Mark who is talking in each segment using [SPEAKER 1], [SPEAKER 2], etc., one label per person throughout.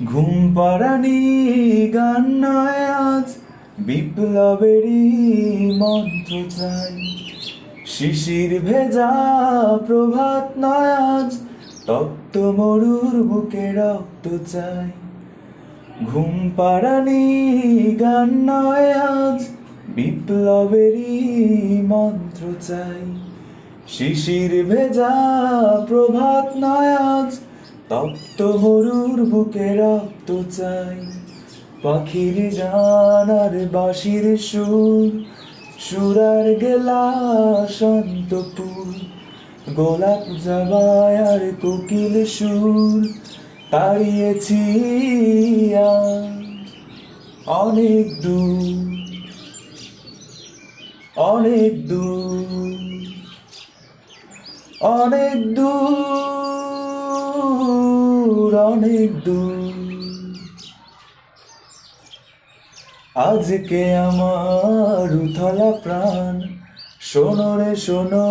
[SPEAKER 1] ঘুম পাড়ানি গান নয় আজ, বিপ্লবেরই মন্ত্র চাই। শিশির ভেজা প্রভাত নয় আজ, তপ্ত মরুর বুকে রক্ত চাই। ঘুম পাড়ানি গান নয় আজ, বিপ্লবেরই মন্ত্র চাই। শিশির ভেজা প্রভাত নয় আজ, তপ্ত মরুর বুকে রক্ত চাই। পাখির গান আর বাঁশির সুর, সুরার গেলা শান্তপুর, গোলাপ জবায় আর কোকিল সুর তাড়িয়েছি আজ। অনেক দূর, অনেক দূর, অনেক দূর, অনেক দূর। আজকে আমার উথলা প্রাণ, শোনো রে শোনো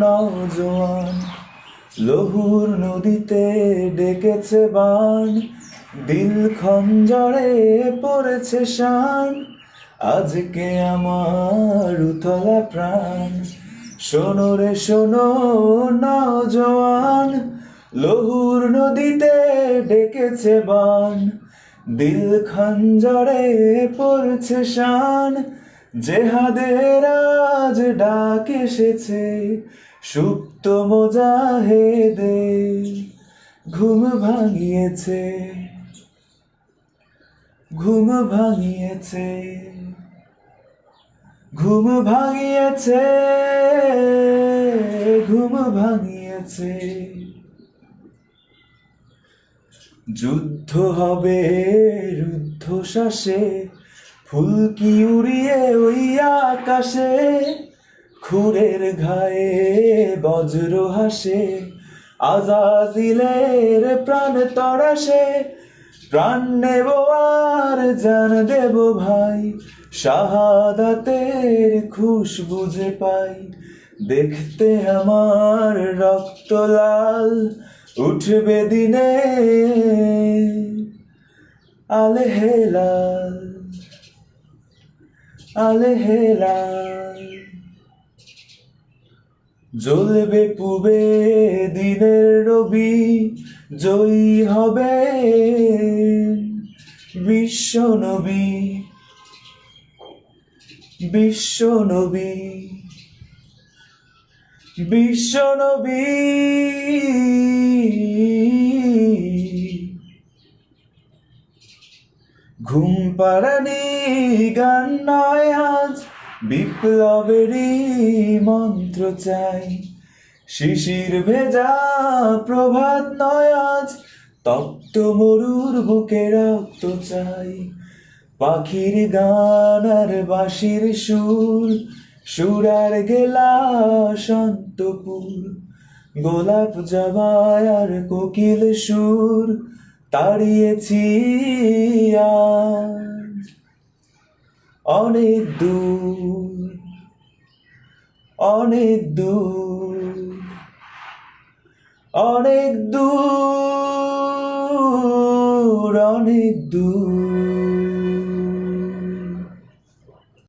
[SPEAKER 1] নওজোয়ান, লহুর নদীতে ডেকেছে বান, দিল খঞ্জরে পড়েছে শান। আজকে আমার উথলা প্রাণ, শোনো রে শোনো নওজোয়ান, লহুর নদীতে ডেকেছে বান, দিল খঞ্জরে পড়ছে শান। জেহাদের আজ ডাক এসেছে, সুপ্ত মোজাহেদের ঘুম ভাঙিয়েছে, ঘুম ভাঙিয়েছে, ঘুম ভাঙিয়েছে, ঘুম ভাঙিয়েছে। যুদ্ধ হবে রুদ্ধশ্বাসে, ফুলকি উড়িয়ে ওই আকাশে, খুরের ঘায়ে বজ্র হাসে, আজাজিলের প্রাণ তরাসে। প্রাণ নেব আর জান দেব ভাই, শাহাদাতের খুশবু যে পাই। দেখতে আমার রক্ত লাল, উঠবে দিনে আলে হেলাল, আলে হেলাল। জ্বলবে পুবে দিনের রবি, জয়ী হবে বিশ্ব নবী, বিশ্ব নবী, বিশ্ব নবী। ঘুম পাড়ানি গান নয় আজ, বিপ্লবেরই মন্ত্র চাই। শিশির ভেজা প্রভাত নয় আজ, তপ্ত মরুর বুকে রক্ত চাই। পাখির গান আর বাঁশির সুর, সুরার গেলা শান্তপুর, গোলাপ জবায় আর কোকিল সুর তাড়িয়েছি আজ। অনেক দূর, অনেক দূর, অনেক দূর, অনেক দূর।